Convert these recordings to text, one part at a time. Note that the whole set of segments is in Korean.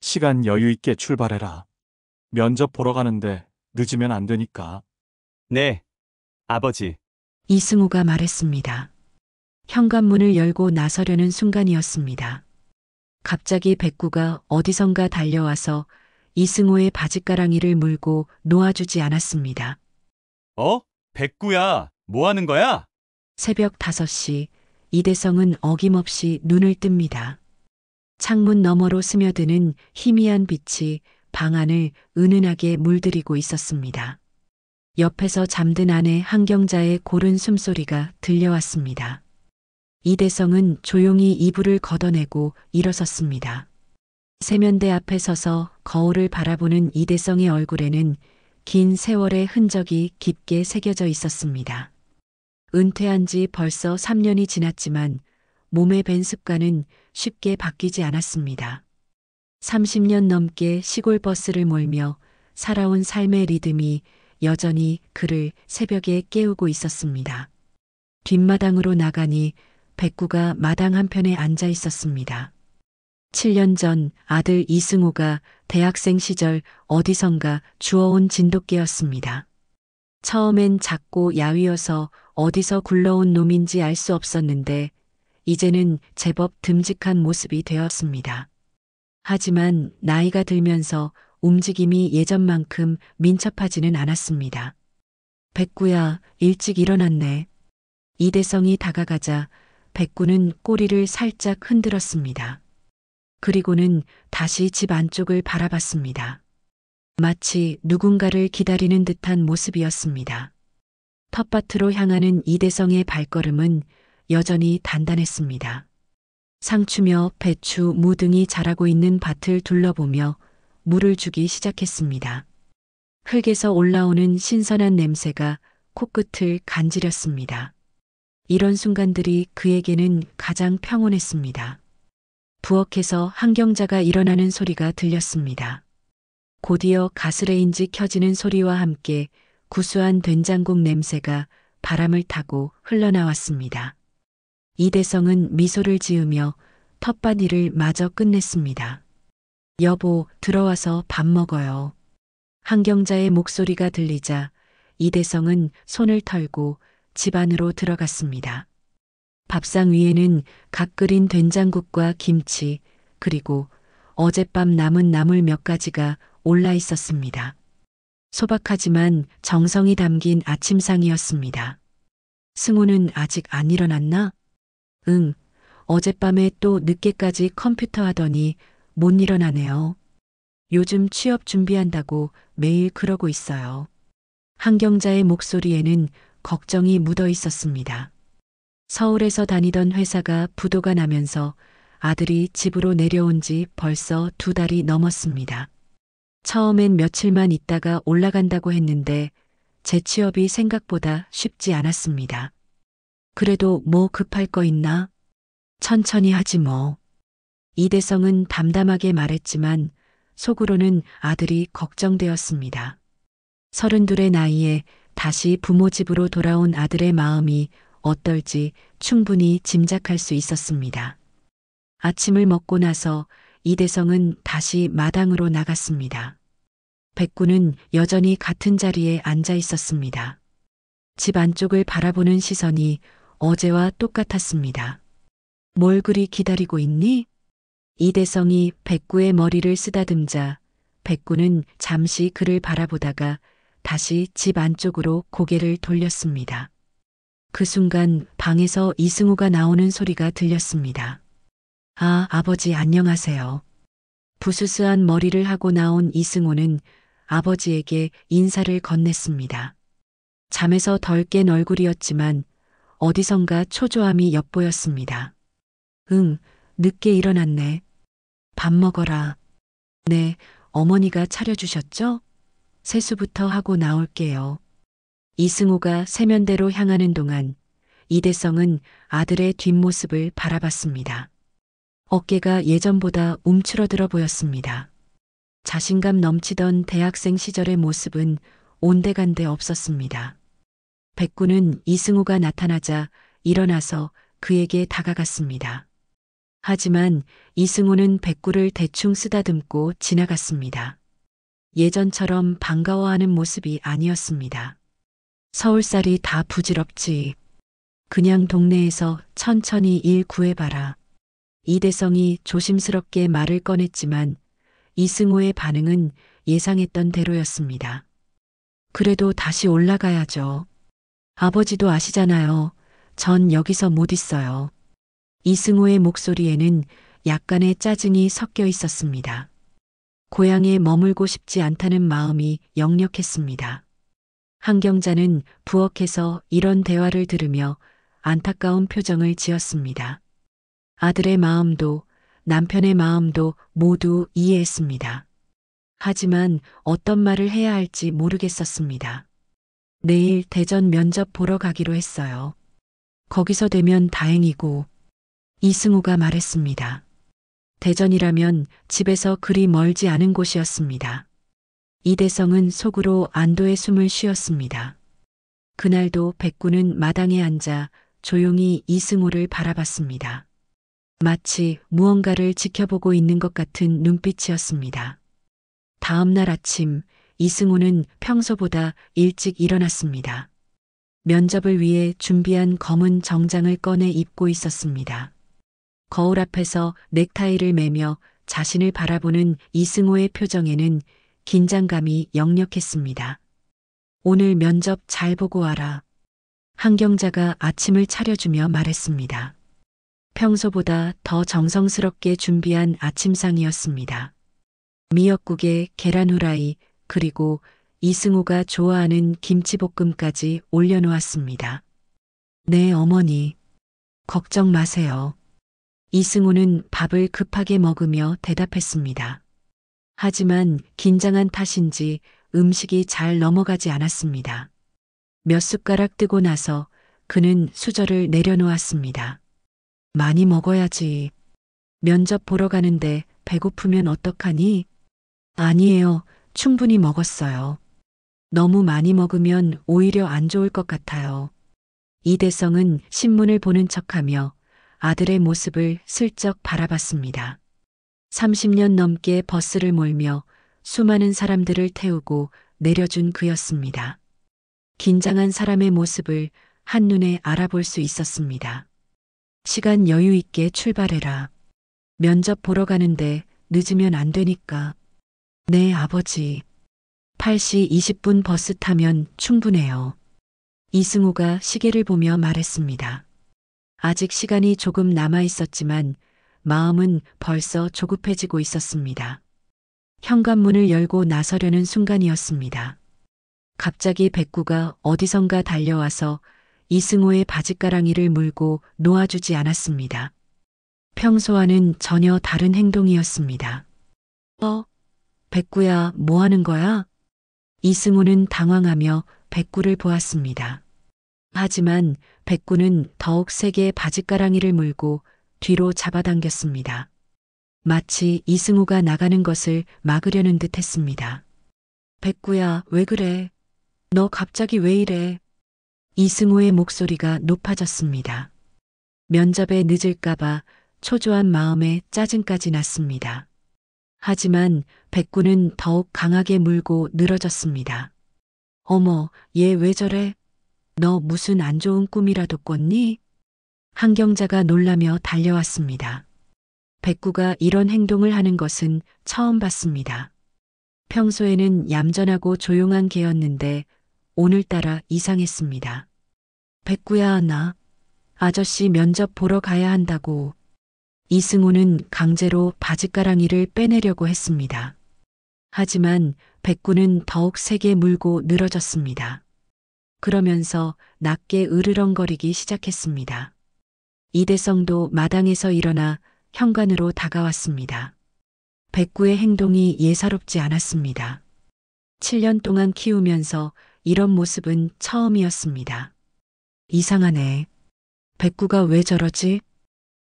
시간 여유 있게 출발해라. 면접 보러 가는데 늦으면 안 되니까. 네, 아버지. 이승우가 말했습니다. 현관문을 열고 나서려는 순간이었습니다. 갑자기 백구가 어디선가 달려와서 이승우의 바짓가랑이를 물고 놓아주지 않았습니다. 백구야, 뭐 하는 거야? 새벽 5시 이대성은 어김없이 눈을 뜹니다. 창문 너머로 스며드는 희미한 빛이 방 안을 은은하게 물들이고 있었습니다. 옆에서 잠든 아내 한경자의 고른 숨소리가 들려왔습니다. 이대성은 조용히 이불을 걷어내고 일어섰습니다. 세면대 앞에 서서 거울을 바라보는 이대성의 얼굴에는 긴 세월의 흔적이 깊게 새겨져 있었습니다. 은퇴한 지 벌써 3년이 지났지만 몸의 밴 습관은 쉽게 바뀌지 않았습니다. 30년 넘게 시골 버스를 몰며 살아온 삶의 리듬이 여전히 그를 새벽에 깨우고 있었습니다. 뒷마당으로 나가니 백구가 마당 한편에 앉아 있었습니다. 7년 전 아들 이승우가 대학생 시절 어디선가 주워온 진돗개였습니다. 처음엔 작고 야위어서 어디서 굴러온 놈인지 알 수 없었는데 이제는 제법 듬직한 모습이 되었습니다. 하지만 나이가 들면서 움직임이 예전만큼 민첩하지는 않았습니다. 백구야, 일찍 일어났네. 이대성이 다가가자 백구는 꼬리를 살짝 흔들었습니다. 그리고는 다시 집 안쪽을 바라봤습니다. 마치 누군가를 기다리는 듯한 모습이었습니다. 텃밭으로 향하는 이대성의 발걸음은 여전히 단단했습니다. 상추며 배추, 무 등이 자라고 있는 밭을 둘러보며 물을 주기 시작했습니다. 흙에서 올라오는 신선한 냄새가 코끝을 간지렸습니다. 이런 순간들이 그에게는 가장 평온했습니다. 부엌에서 한경자가 일어나는 소리가 들렸습니다. 곧이어 가스레인지 켜지는 소리와 함께 구수한 된장국 냄새가 바람을 타고 흘러나왔습니다. 이대성은 미소를 지으며 텃밭 일을 마저 끝냈습니다. 여보, 들어와서 밥 먹어요. 한경자의 목소리가 들리자 이대성은 손을 털고 집 안으로 들어갔습니다. 밥상 위에는 갓 끓인 된장국과 김치, 그리고 어젯밤 남은 나물 몇 가지가 올라 있었습니다. 소박하지만 정성이 담긴 아침상이었습니다. 승우는 아직 안 일어났나? 응, 어젯밤에 또 늦게까지 컴퓨터 하더니 못 일어나네요. 요즘 취업 준비한다고 매일 그러고 있어요. 한경자의 목소리에는 걱정이 묻어 있었습니다. 서울에서 다니던 회사가 부도가 나면서 아들이 집으로 내려온 지 벌써 2달이 넘었습니다. 처음엔 며칠만 있다가 올라간다고 했는데 재취업이 생각보다 쉽지 않았습니다. 그래도 뭐 급할 거 있나? 천천히 하지 뭐. 이대성은 담담하게 말했지만 속으로는 아들이 걱정되었습니다. 32의 나이에 다시 부모 집으로 돌아온 아들의 마음이 어떨지 충분히 짐작할 수 있었습니다. 아침을 먹고 나서 이대성은 다시 마당으로 나갔습니다. 백구는 여전히 같은 자리에 앉아 있었습니다. 집 안쪽을 바라보는 시선이 어제와 똑같았습니다. 뭘 그리 기다리고 있니? 이대성이 백구의 머리를 쓰다듬자 백구는 잠시 그를 바라보다가 다시 집 안쪽으로 고개를 돌렸습니다. 그 순간 방에서 이승우가 나오는 소리가 들렸습니다. 아, 아버지 안녕하세요. 부스스한 머리를 하고 나온 이승우는 아버지에게 인사를 건넸습니다. 잠에서 덜 깬 얼굴이었지만 어디선가 초조함이 엿보였습니다. 응, 늦게 일어났네. 밥 먹어라. 네, 어머니가 차려주셨죠? 세수부터 하고 나올게요. 이승우가 세면대로 향하는 동안 이대성은 아들의 뒷모습을 바라봤습니다. 어깨가 예전보다 움츠러들어 보였습니다. 자신감 넘치던 대학생 시절의 모습은 온데간데 없었습니다. 백구는 이승우가 나타나자 일어나서 그에게 다가갔습니다. 하지만 이승우는 백구를 대충 쓰다듬고 지나갔습니다. 예전처럼 반가워하는 모습이 아니었습니다. 서울살이 다 부질없지. 그냥 동네에서 천천히 일 구해봐라. 이대성이 조심스럽게 말을 꺼냈지만 이승우의 반응은 예상했던 대로였습니다. 그래도 다시 올라가야죠. 아버지도 아시잖아요. 전 여기서 못 있어요. 이승우의 목소리에는 약간의 짜증이 섞여 있었습니다. 고향에 머물고 싶지 않다는 마음이 역력했습니다. 한경자는 부엌에서 이런 대화를 들으며 안타까운 표정을 지었습니다. 아들의 마음도 남편의 마음도 모두 이해했습니다. 하지만 어떤 말을 해야 할지 모르겠었습니다. 내일 대전 면접 보러 가기로 했어요. 거기서 되면 다행이고, 이승우가 말했습니다. 대전이라면 집에서 그리 멀지 않은 곳이었습니다. 이대성은 속으로 안도의 숨을 쉬었습니다. 그날도 백구는 마당에 앉아 조용히 이승우를 바라봤습니다. 마치 무언가를 지켜보고 있는 것 같은 눈빛이었습니다. 다음 날 아침 이승우는 평소보다 일찍 일어났습니다. 면접을 위해 준비한 검은 정장을 꺼내 입고 있었습니다. 거울 앞에서 넥타이를 매며 자신을 바라보는 이승우의 표정에는 긴장감이 역력했습니다. 오늘 면접 잘 보고 와라. 한경자가 아침을 차려주며 말했습니다. 평소보다 더 정성스럽게 준비한 아침상이었습니다. 미역국에 계란 후라이 그리고 이승우가 좋아하는 김치볶음까지 올려놓았습니다. 네, 어머니. 걱정 마세요. 이승우는 밥을 급하게 먹으며 대답했습니다. 하지만 긴장한 탓인지 음식이 잘 넘어가지 않았습니다. 몇 숟가락 뜨고 나서 그는 수저를 내려놓았습니다. 많이 먹어야지. 면접 보러 가는데 배고프면 어떡하니? 아니에요. 충분히 먹었어요. 너무 많이 먹으면 오히려 안 좋을 것 같아요. 이대성은 신문을 보는 척하며 아들의 모습을 슬쩍 바라봤습니다. 30년 넘게 버스를 몰며 수많은 사람들을 태우고 내려준 그였습니다. 긴장한 사람의 모습을 한눈에 알아볼 수 있었습니다. 시간 여유 있게 출발해라. 면접 보러 가는데 늦으면 안 되니까. 네, 아버지. 8시 20분 버스 타면 충분해요. 이승우가 시계를 보며 말했습니다. 아직 시간이 조금 남아 있었지만 마음은 벌써 조급해지고 있었습니다. 현관문을 열고 나서려는 순간이었습니다. 갑자기 백구가 어디선가 달려와서 이승우의 바짓가랑이를 물고 놓아주지 않았습니다. 평소와는 전혀 다른 행동이었습니다. 백구야, 뭐 하는 거야? 이승우는 당황하며 백구를 보았습니다. 하지만 백구는 더욱 세게 바짓가랑이를 물고 뒤로 잡아당겼습니다. 마치 이승우가 나가는 것을 막으려는 듯 했습니다. 백구야, 왜 그래? 너 갑자기 왜 이래? 이승우의 목소리가 높아졌습니다. 면접에 늦을까봐 초조한 마음에 짜증까지 났습니다. 하지만 백구는 더욱 강하게 물고 늘어졌습니다. 어머, 얘 왜 저래? 너 무슨 안 좋은 꿈이라도 꿨니? 한경자가 놀라며 달려왔습니다. 백구가 이런 행동을 하는 것은 처음 봤습니다. 평소에는 얌전하고 조용한 개였는데 오늘따라 이상했습니다. 백구야, 나 아저씨 면접 보러 가야 한다고. 이승우는 강제로 바짓가랑이를 빼내려고 했습니다. 하지만 백구는 더욱 세게 물고 늘어졌습니다. 그러면서 낮게 으르렁거리기 시작했습니다. 이대성도 마당에서 일어나 현관으로 다가왔습니다. 백구의 행동이 예사롭지 않았습니다. 7년 동안 키우면서 이런 모습은 처음이었습니다. 이상하네. 백구가 왜 저러지?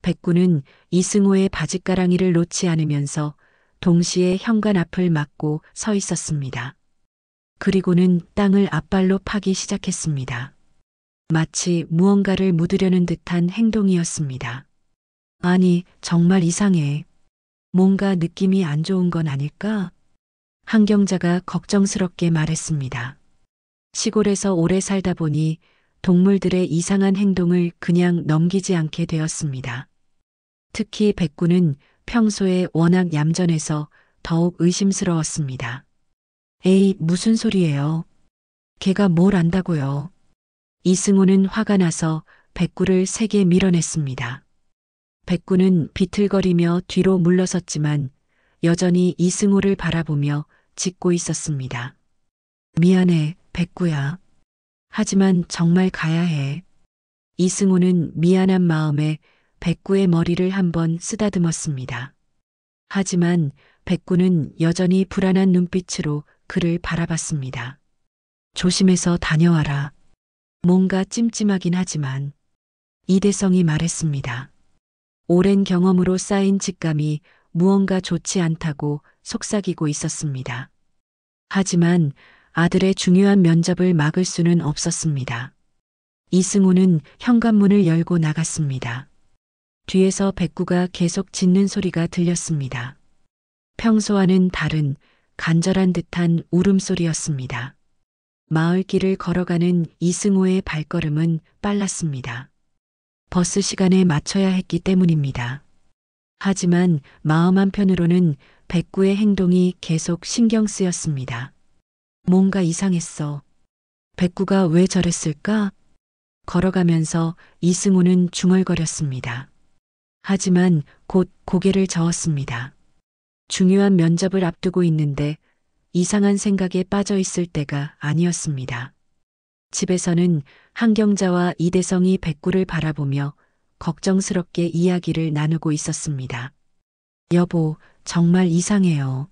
백구는 이승우의 바짓가랑이를 놓지 않으면서 동시에 현관 앞을 막고 서 있었습니다. 그리고는 땅을 앞발로 파기 시작했습니다. 마치 무언가를 묻으려는 듯한 행동이었습니다. 아니, 정말 이상해. 뭔가 느낌이 안 좋은 건 아닐까? 환경자가 걱정스럽게 말했습니다. 시골에서 오래 살다 보니 동물들의 이상한 행동을 그냥 넘기지 않게 되었습니다. 특히 백구는 평소에 워낙 얌전해서 더욱 의심스러웠습니다. 에이, 무슨 소리예요? 걔가 뭘 안다고요? 이승우는 화가 나서 백구를 세게 밀어냈습니다. 백구는 비틀거리며 뒤로 물러섰지만 여전히 이승우를 바라보며 짖고 있었습니다. 미안해, 백구야. 하지만 정말 가야 해. 이승우는 미안한 마음에 백구의 머리를 한번 쓰다듬었습니다. 하지만 백구는 여전히 불안한 눈빛으로 그를 바라봤습니다. 조심해서 다녀와라. 뭔가 찜찜하긴 하지만 이대성이 말했습니다. 오랜 경험으로 쌓인 직감이 무언가 좋지 않다고 속삭이고 있었습니다. 하지만 아들의 중요한 면접을 막을 수는 없었습니다. 이승우는 현관문을 열고 나갔습니다. 뒤에서 백구가 계속 짖는 소리가 들렸습니다. 평소와는 다른 간절한 듯한 울음소리였습니다. 마을길을 걸어가는 이승우의 발걸음은 빨랐습니다. 버스 시간에 맞춰야 했기 때문입니다. 하지만 마음 한편으로는 백구의 행동이 계속 신경 쓰였습니다. 뭔가 이상했어. 백구가 왜 저랬을까? 걸어가면서 이승우는 중얼거렸습니다. 하지만 곧 고개를 저었습니다. 중요한 면접을 앞두고 있는데 이상한 생각에 빠져 있을 때가 아니었습니다. 집에서는 한경자와 이대성이 백구를 바라보며 걱정스럽게 이야기를 나누고 있었습니다. 여보, 정말 이상해요.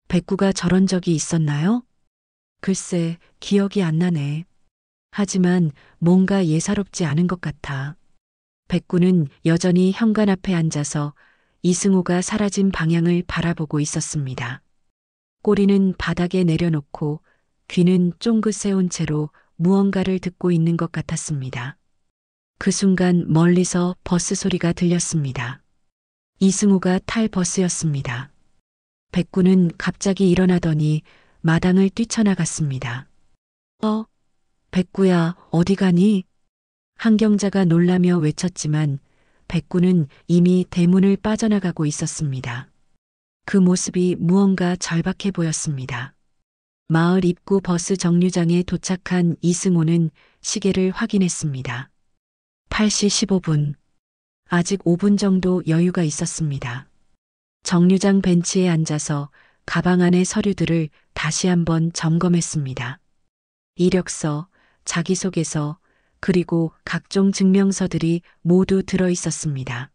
백구가 저런 적이 있었나요? 글쎄, 기억이 안 나네. 하지만 뭔가 예사롭지 않은 것 같아. 백구는 여전히 현관 앞에 앉아서 이승우가 사라진 방향을 바라보고 있었습니다. 꼬리는 바닥에 내려놓고 귀는 쫑긋 세운 채로 무언가를 듣고 있는 것 같았습니다. 그 순간 멀리서 버스 소리가 들렸습니다. 이승우가 탈 버스였습니다. 백구는 갑자기 일어나더니 마당을 뛰쳐나갔습니다. 백구야, 어디 가니? 한경자가 놀라며 외쳤지만 백구는 이미 대문을 빠져나가고 있었습니다. 그 모습이 무언가 절박해 보였습니다. 마을 입구 버스 정류장에 도착한 이승호는 시계를 확인했습니다. 8시 15분. 아직 5분 정도 여유가 있었습니다. 정류장 벤치에 앉아서 가방 안의 서류들을 다시 한번 점검했습니다. 이력서, 자기소개서, 그리고 각종 증명서들이 모두 들어 있었습니다.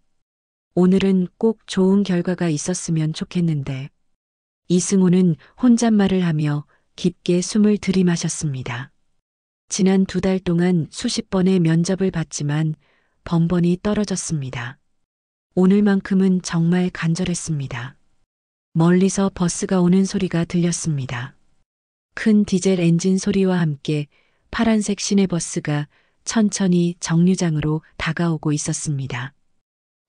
오늘은 꼭 좋은 결과가 있었으면 좋겠는데. 이승우는 혼잣말을 하며 깊게 숨을 들이마셨습니다. 지난 2달 동안 수십 번의 면접을 봤지만 번번이 떨어졌습니다. 오늘만큼은 정말 간절했습니다. 멀리서 버스가 오는 소리가 들렸습니다. 큰 디젤 엔진 소리와 함께 파란색 시내버스가 천천히 정류장으로 다가오고 있었습니다.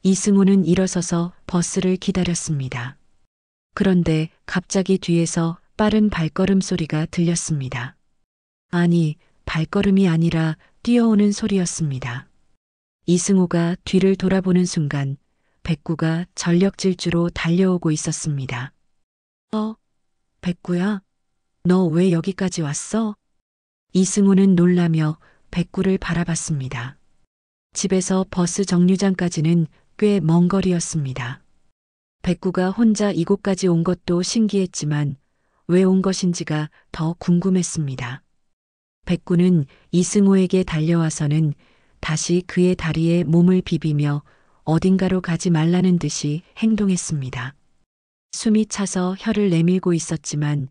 이승우는 일어서서 버스를 기다렸습니다. 그런데 갑자기 뒤에서 빠른 발걸음 소리가 들렸습니다. 아니, 발걸음이 아니라 뛰어오는 소리였습니다. 이승우가 뒤를 돌아보는 순간 백구가 전력 질주로 달려오고 있었습니다. 백구야? 너 왜 여기까지 왔어? 이승우는 놀라며 백구를 바라봤습니다. 집에서 버스 정류장까지는 꽤 먼 거리였습니다. 백구가 혼자 이곳까지 온 것도 신기했지만 왜 온 것인지가 더 궁금했습니다. 백구는 이승우에게 달려와서는 다시 그의 다리에 몸을 비비며 어딘가로 가지 말라는 듯이 행동했습니다. 숨이 차서 혀를 내밀고 있었지만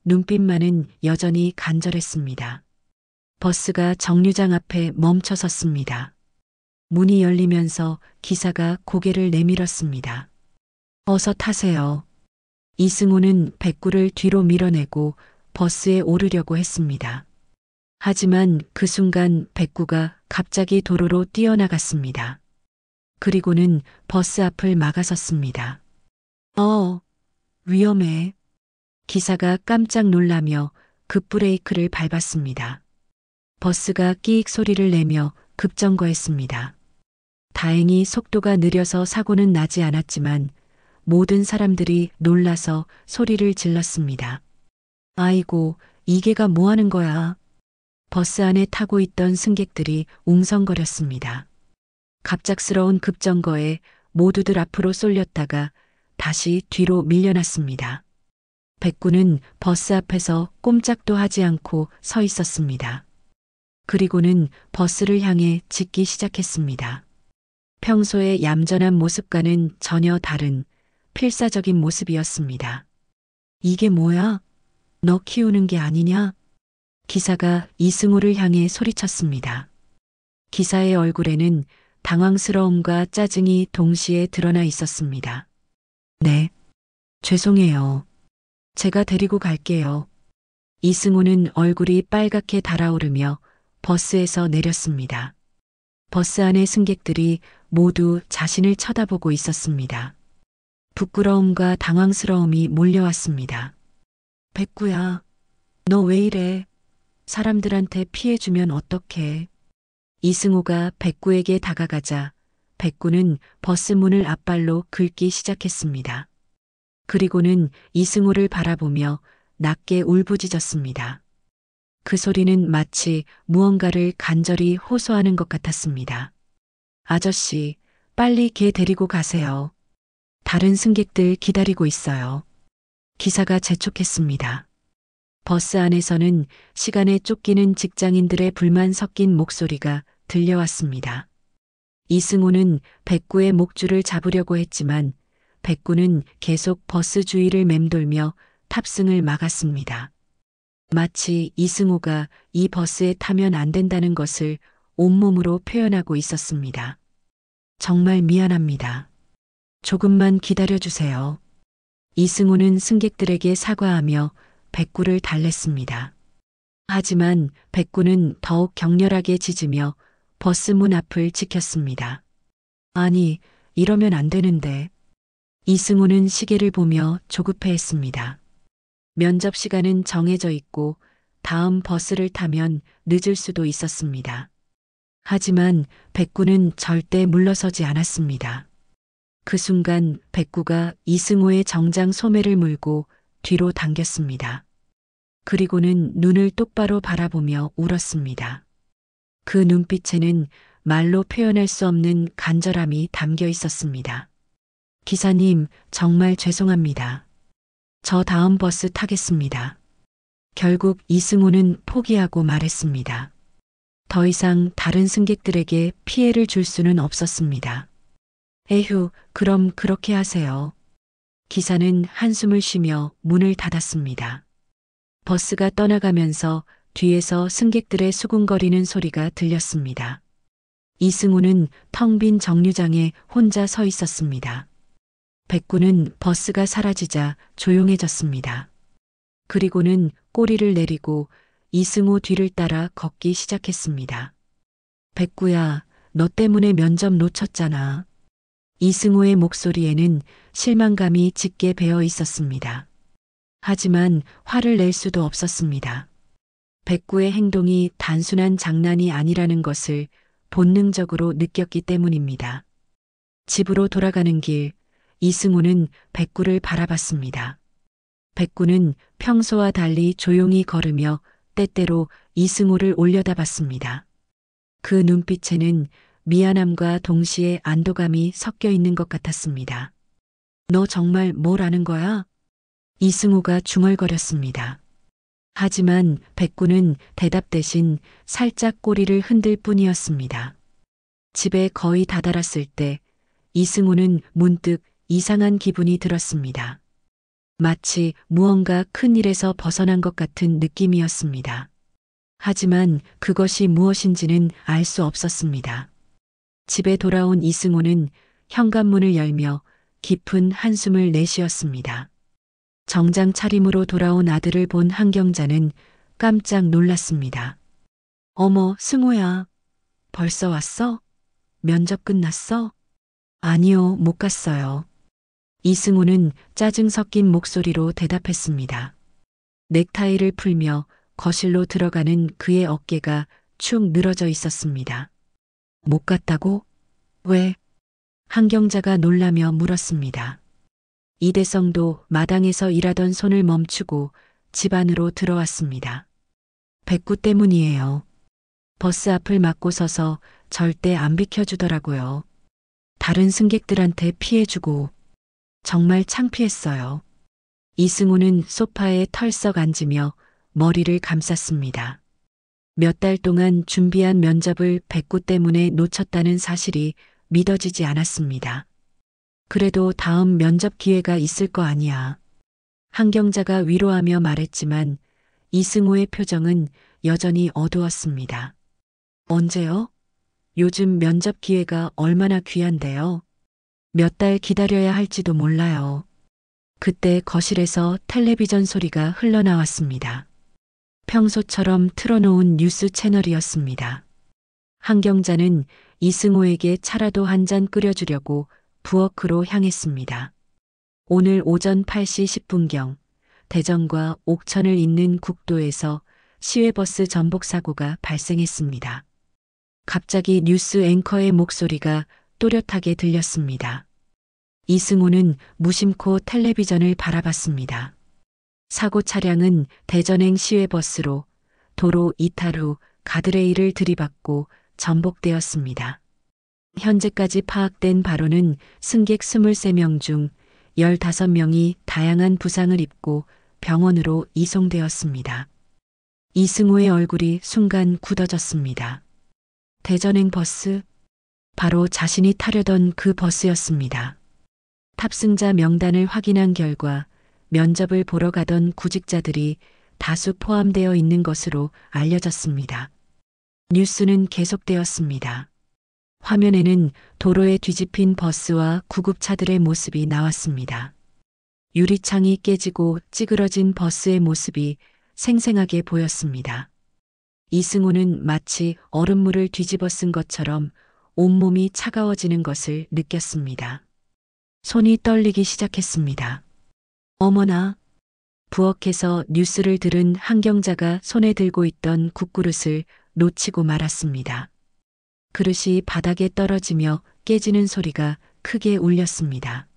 눈빛만은 여전히 간절했습니다. 버스가 정류장 앞에 멈춰 섰습니다. 문이 열리면서 기사가 고개를 내밀었습니다. 어서 타세요. 이승우는 백구를 뒤로 밀어내고 버스에 오르려고 했습니다. 하지만 그 순간 백구가 갑자기 도로로 뛰어나갔습니다. 그리고는 버스 앞을 막아섰습니다. 위험해. 기사가 깜짝 놀라며 급브레이크를 밟았습니다. 버스가 끼익 소리를 내며 급정거했습니다. 다행히 속도가 느려서 사고는 나지 않았지만 모든 사람들이 놀라서 소리를 질렀습니다. 아이고, 이게가 뭐 하는 거야? 버스 안에 타고 있던 승객들이 웅성거렸습니다. 갑작스러운 급정거에 모두들 앞으로 쏠렸다가 다시 뒤로 밀려났습니다. 백구는 버스 앞에서 꼼짝도 하지 않고 서 있었습니다. 그리고는 버스를 향해 짖기 시작했습니다. 평소의 얌전한 모습과는 전혀 다른 필사적인 모습이었습니다. 이게 뭐야? 너 키우는 게 아니냐? 기사가 이승우를 향해 소리쳤습니다. 기사의 얼굴에는 당황스러움과 짜증이 동시에 드러나 있었습니다. 네, 죄송해요. 제가 데리고 갈게요. 이승우는 얼굴이 빨갛게 달아오르며 버스에서 내렸습니다. 버스 안의 승객들이 모두 자신을 쳐다보고 있었습니다. 부끄러움과 당황스러움이 몰려왔습니다. 백구야, 너 왜 이래? 사람들한테 피해주면 어떡해? 이승우가 백구에게 다가가자 백구는 버스 문을 앞발로 긁기 시작했습니다. 그리고는 이승우를 바라보며 낮게 울부짖었습니다. 그 소리는 마치 무언가를 간절히 호소하는 것 같았습니다. 아저씨, 빨리 걔 데리고 가세요. 다른 승객들 기다리고 있어요. 기사가 재촉했습니다. 버스 안에서는 시간에 쫓기는 직장인들의 불만 섞인 목소리가 들려왔습니다. 이승우는 백구의 목줄을 잡으려고 했지만 백구는 계속 버스 주위를 맴돌며 탑승을 막았습니다. 마치 이승우가 이 버스에 타면 안 된다는 것을 온몸으로 표현하고 있었습니다. 정말 미안합니다. 조금만 기다려주세요. 이승우는 승객들에게 사과하며 백구를 달랬습니다. 하지만 백구는 더욱 격렬하게 짖으며 버스 문 앞을 지켰습니다. 아니, 이러면 안 되는데. 이승우는 시계를 보며 조급해했습니다. 면접 시간은 정해져 있고 다음 버스를 타면 늦을 수도 있었습니다. 하지만 백구는 절대 물러서지 않았습니다. 그 순간 백구가 이승우의 정장 소매를 물고 뒤로 당겼습니다. 그리고는 눈을 똑바로 바라보며 울었습니다. 그 눈빛에는 말로 표현할 수 없는 간절함이 담겨 있었습니다. 기사님, 정말 죄송합니다. 저 다음 버스 타겠습니다. 결국 이승우는 포기하고 말했습니다. 더 이상 다른 승객들에게 피해를 줄 수는 없었습니다. 에휴, 그럼 그렇게 하세요. 기사는 한숨을 쉬며 문을 닫았습니다. 버스가 떠나가면서 뒤에서 승객들의 수군거리는 소리가 들렸습니다. 이승우는 텅 빈 정류장에 혼자 서 있었습니다. 백구는 버스가 사라지자 조용해졌습니다. 그리고는 꼬리를 내리고 이승우 뒤를 따라 걷기 시작했습니다. 백구야, 너 때문에 면접 놓쳤잖아. 이승우의 목소리에는 실망감이 짙게 배어 있었습니다. 하지만 화를 낼 수도 없었습니다. 백구의 행동이 단순한 장난이 아니라는 것을 본능적으로 느꼈기 때문입니다. 집으로 돌아가는 길, 이승우는 백구를 바라봤습니다. 백구는 평소와 달리 조용히 걸으며 때때로 이승우를 올려다봤습니다. 그 눈빛에는 미안함과 동시에 안도감이 섞여 있는 것 같았습니다. 너 정말 뭘 아는 거야? 이승우가 중얼거렸습니다. 하지만 백구는 대답 대신 살짝 꼬리를 흔들 뿐이었습니다. 집에 거의 다다랐을 때 이승우는 문득 이상한 기분이 들었습니다. 마치 무언가 큰 일에서 벗어난 것 같은 느낌이었습니다. 하지만 그것이 무엇인지는 알 수 없었습니다. 집에 돌아온 이승우는 현관문을 열며 깊은 한숨을 내쉬었습니다. 정장 차림으로 돌아온 아들을 본 한경자는 깜짝 놀랐습니다. 어머, 승우야. 벌써 왔어? 면접 끝났어? 아니요, 못 갔어요. 이승우는 짜증 섞인 목소리로 대답했습니다. 넥타이를 풀며 거실로 들어가는 그의 어깨가 축 늘어져 있었습니다. 못 갔다고? 왜? 한경자가 놀라며 물었습니다. 이대성도 마당에서 일하던 손을 멈추고 집 안으로 들어왔습니다. 백구 때문이에요. 버스 앞을 막고 서서 절대 안 비켜주더라고요. 다른 승객들한테 피해주고 정말 창피했어요. 이승우는 소파에 털썩 앉으며 머리를 감쌌습니다. 몇 달 동안 준비한 면접을 백구 때문에 놓쳤다는 사실이 믿어지지 않았습니다. 그래도 다음 면접 기회가 있을 거 아니야. 한경자가 위로하며 말했지만 이승우의 표정은 여전히 어두웠습니다. 언제요? 요즘 면접 기회가 얼마나 귀한데요? 몇 달 기다려야 할지도 몰라요. 그때 거실에서 텔레비전 소리가 흘러나왔습니다. 평소처럼 틀어놓은 뉴스 채널이었습니다. 한경자는 이승우에게 차라도 한 잔 끓여주려고 부엌으로 향했습니다. 오늘 오전 8시 10분경 대전과 옥천을 잇는 국도에서 시외버스 전복 사고가 발생했습니다. 갑자기 뉴스 앵커의 목소리가 또렷하게 들렸습니다. 이승우는 무심코 텔레비전을 바라봤습니다. 사고 차량은 대전행 시외버스로 도로 이탈 후 가드레일을 들이받고 전복되었습니다. 현재까지 파악된 바로는 승객 23명 중 15명이 다양한 부상을 입고 병원으로 이송되었습니다. 이승우의 얼굴이 순간 굳어졌습니다. 대전행 버스, 바로 자신이 타려던 그 버스였습니다. 탑승자 명단을 확인한 결과 면접을 보러 가던 구직자들이 다수 포함되어 있는 것으로 알려졌습니다. 뉴스는 계속되었습니다. 화면에는 도로에 뒤집힌 버스와 구급차들의 모습이 나왔습니다. 유리창이 깨지고 찌그러진 버스의 모습이 생생하게 보였습니다. 이승우는 마치 얼음물을 뒤집어 쓴 것처럼 온몸이 차가워지는 것을 느꼈습니다. 손이 떨리기 시작했습니다. 어머나! 부엌에서 뉴스를 들은 한경자가 손에 들고 있던 국그릇을 놓치고 말았습니다. 그릇이 바닥에 떨어지며 깨지는 소리가 크게 울렸습니다.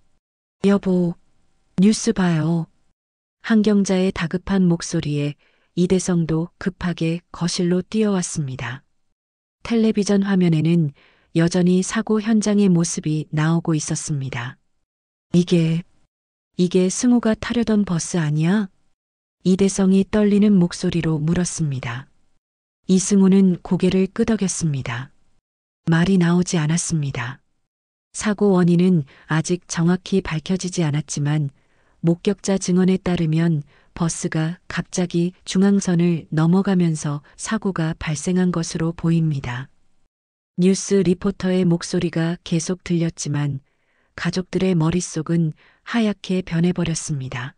여보, 뉴스 봐요. 한경자의 다급한 목소리에 이대성도 급하게 거실로 뛰어왔습니다. 텔레비전 화면에는 여전히 사고 현장의 모습이 나오고 있었습니다. 이게 승우가 타려던 버스 아니야? 이대성이 떨리는 목소리로 물었습니다. 이승우는 고개를 끄덕였습니다. 말이 나오지 않았습니다. 사고 원인은 아직 정확히 밝혀지지 않았지만 목격자 증언에 따르면 버스가 갑자기 중앙선을 넘어가면서 사고가 발생한 것으로 보입니다. 뉴스 리포터의 목소리가 계속 들렸지만 가족들의 머릿속은 하얗게 변해버렸습니다.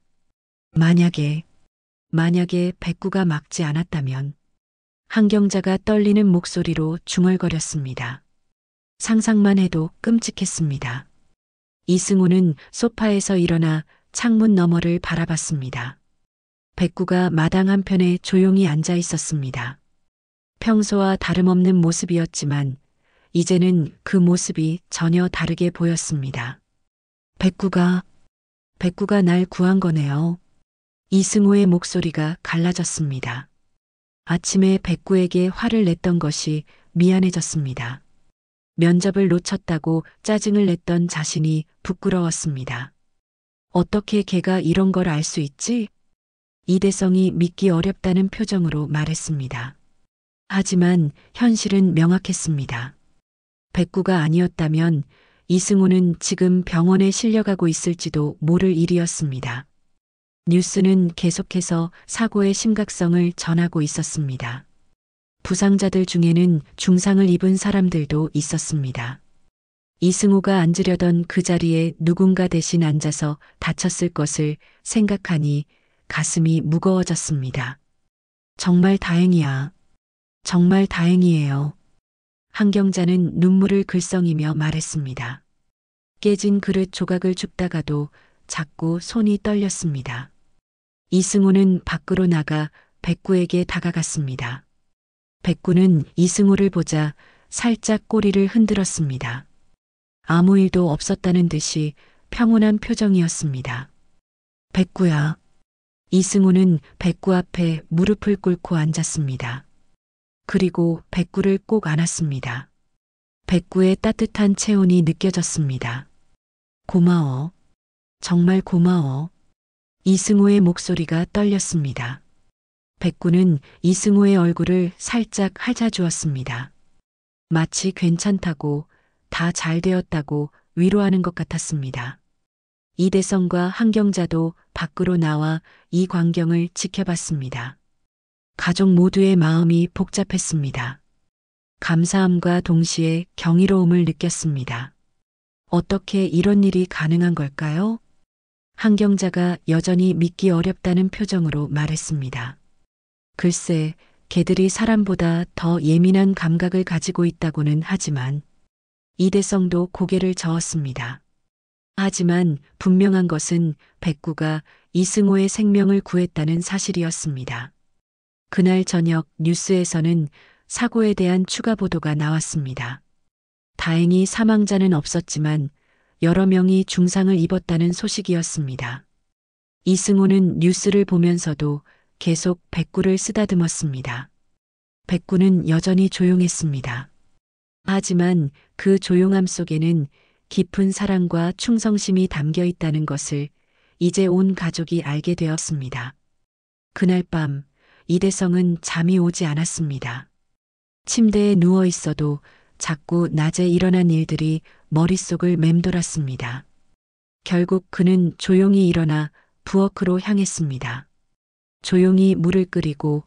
만약에 백구가 막지 않았다면. 한경자가 떨리는 목소리로 중얼거렸습니다. 상상만 해도 끔찍했습니다. 이승우는 소파에서 일어나 창문 너머를 바라봤습니다. 백구가 마당 한편에 조용히 앉아 있었습니다. 평소와 다름없는 모습이었지만 이제는 그 모습이 전혀 다르게 보였습니다. 백구가 날 구한 거네요. 이승우의 목소리가 갈라졌습니다. 아침에 백구에게 화를 냈던 것이 미안해졌습니다. 면접을 놓쳤다고 짜증을 냈던 자신이 부끄러웠습니다. 어떻게 걔가 이런 걸 알 수 있지? 이대성이 믿기 어렵다는 표정으로 말했습니다. 하지만 현실은 명확했습니다. 백구가 아니었다면 이승우는 지금 병원에 실려가고 있을지도 모를 일이었습니다. 뉴스는 계속해서 사고의 심각성을 전하고 있었습니다. 부상자들 중에는 중상을 입은 사람들도 있었습니다. 이승우가 앉으려던 그 자리에 누군가 대신 앉아서 다쳤을 것을 생각하니 가슴이 무거워졌습니다. 정말 다행이야. 정말 다행이에요. 한경자는 눈물을 글썽이며 말했습니다. 깨진 그릇 조각을 줍다가도 자꾸 손이 떨렸습니다. 이승우는 밖으로 나가 백구에게 다가갔습니다. 백구는 이승우를 보자 살짝 꼬리를 흔들었습니다. 아무 일도 없었다는 듯이 평온한 표정이었습니다. 백구야. 이승우는 백구 앞에 무릎을 꿇고 앉았습니다. 그리고 백구를 꼭 안았습니다. 백구의 따뜻한 체온이 느껴졌습니다. 고마워. 정말 고마워. 이승우의 목소리가 떨렸습니다. 백구는 이승우의 얼굴을 살짝 핥아주었습니다. 마치 괜찮다고, 다 잘 되었다고 위로하는 것 같았습니다. 이대성과 한경자도 밖으로 나와 이 광경을 지켜봤습니다. 가족 모두의 마음이 복잡했습니다. 감사함과 동시에 경이로움을 느꼈습니다. 어떻게 이런 일이 가능한 걸까요? 한경자가 여전히 믿기 어렵다는 표정으로 말했습니다. 글쎄, 개들이 사람보다 더 예민한 감각을 가지고 있다고는 하지만 이대성도 고개를 저었습니다. 하지만 분명한 것은 백구가 이승호의 생명을 구했다는 사실이었습니다. 그날 저녁 뉴스에서는 사고에 대한 추가 보도가 나왔습니다. 다행히 사망자는 없었지만 여러 명이 중상을 입었다는 소식이었습니다. 이승호는 뉴스를 보면서도 계속 백구를 쓰다듬었습니다. 백구는 여전히 조용했습니다. 하지만 그 조용함 속에는 깊은 사랑과 충성심이 담겨 있다는 것을 이제 온 가족이 알게 되었습니다. 그날 밤 이대성은 잠이 오지 않았습니다. 침대에 누워 있어도 자꾸 낮에 일어난 일들이 머릿속을 맴돌았습니다. 결국 그는 조용히 일어나 부엌으로 향했습니다. 조용히 물을 끓이고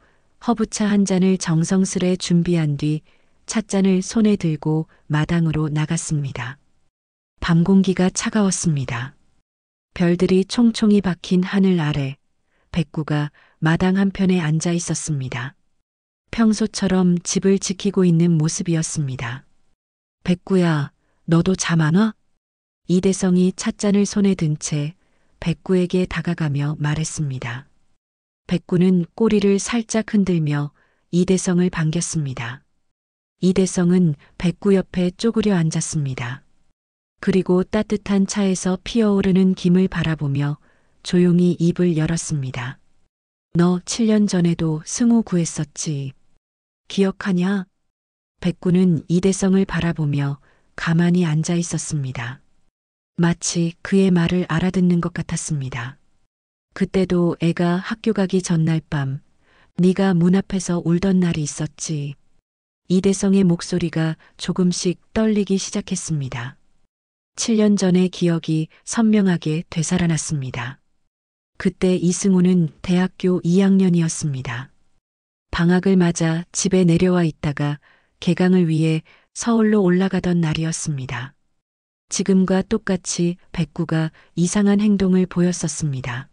허브차 한 잔을 정성스레 준비한 뒤 찻잔을 손에 들고 마당으로 나갔습니다. 밤 공기가 차가웠습니다. 별들이 총총히 박힌 하늘 아래 백구가 마당 한편에 앉아 있었습니다. 평소처럼 집을 지키고 있는 모습이었습니다. 백구야, 너도 잠 안 와? 이대성이 찻잔을 손에 든 채 백구에게 다가가며 말했습니다. 백구는 꼬리를 살짝 흔들며 이대성을 반겼습니다. 이대성은 백구 옆에 쪼그려 앉았습니다. 그리고 따뜻한 차에서 피어오르는 김을 바라보며 조용히 입을 열었습니다. 너 7년 전에도 승우 구했었지. 기억하냐? 백구는 이대성을 바라보며 가만히 앉아 있었습니다. 마치 그의 말을 알아듣는 것 같았습니다. 그때도 애가 학교 가기 전날 밤 네가 문 앞에서 울던 날이 있었지. 이대성의 목소리가 조금씩 떨리기 시작했습니다. 7년 전의 기억이 선명하게 되살아났습니다. 그때 이승우는 대학교 2학년이었습니다. 방학을 맞아 집에 내려와 있다가 개강을 위해 서울로 올라가던 날이었습니다. 지금과 똑같이 백구가 이상한 행동을 보였었습니다.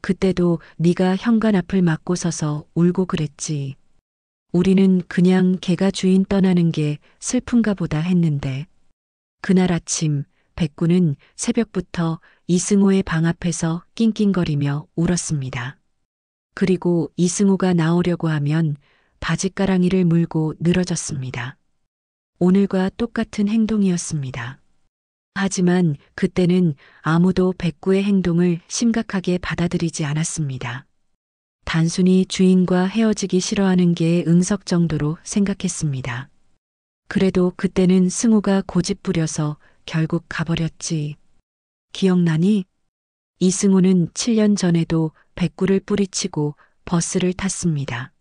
그때도 네가 현관 앞을 막고 서서 울고 그랬지. 우리는 그냥 개가 주인 떠나는 게 슬픈가 보다 했는데 그날 아침 백구는 새벽부터 이승우의 방 앞에서 낑낑거리며 울었습니다. 그리고 이승우가 나오려고 하면 바짓가랑이를 물고 늘어졌습니다. 오늘과 똑같은 행동이었습니다. 하지만 그때는 아무도 백구의 행동을 심각하게 받아들이지 않았습니다. 단순히 주인과 헤어지기 싫어하는 게 응석 정도로 생각했습니다. 그래도 그때는 승우가 고집 부려서 결국 가버렸지. 기억나니? 이승우는 7년 전에도 백구를 뿌리치고 버스를 탔습니다.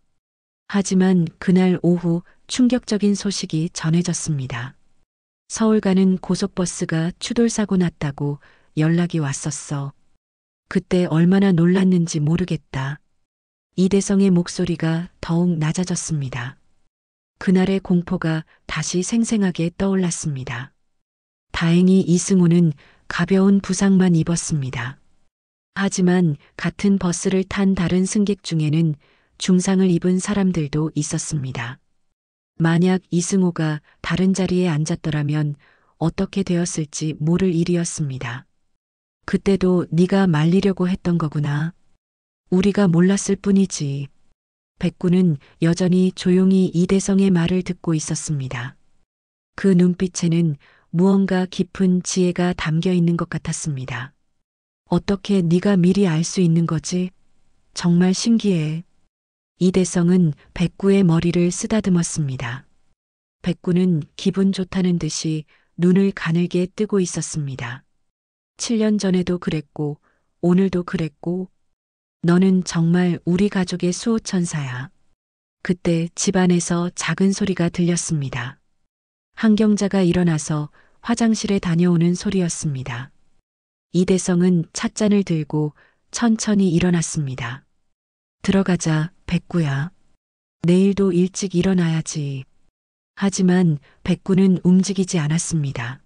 하지만 그날 오후 충격적인 소식이 전해졌습니다. 서울 가는 고속버스가 추돌사고 났다고 연락이 왔었어. 그때 얼마나 놀랐는지 모르겠다. 이대성의 목소리가 더욱 낮아졌습니다. 그날의 공포가 다시 생생하게 떠올랐습니다. 다행히 이승우는 가벼운 부상만 입었습니다. 하지만 같은 버스를 탄 다른 승객 중에는 중상을 입은 사람들도 있었습니다. 만약 이승우가 다른 자리에 앉았더라면 어떻게 되었을지 모를 일이었습니다. 그때도 네가 말리려고 했던 거구나. 우리가 몰랐을 뿐이지. 백구는 여전히 조용히 이대성의 말을 듣고 있었습니다. 그 눈빛에는 무언가 깊은 지혜가 담겨 있는 것 같았습니다. 어떻게 네가 미리 알 수 있는 거지? 정말 신기해. 이대성은 백구의 머리를 쓰다듬었습니다. 백구는 기분 좋다는 듯이 눈을 가늘게 뜨고 있었습니다. 7년 전에도 그랬고, 오늘도 그랬고, 너는 정말 우리 가족의 수호천사야. 그때 집안에서 작은 소리가 들렸습니다. 한경자가 일어나서 화장실에 다녀오는 소리였습니다. 이대성은 찻잔을 들고 천천히 일어났습니다. 들어가자, 백구야. 내일도 일찍 일어나야지. 하지만 백구는 움직이지 않았습니다.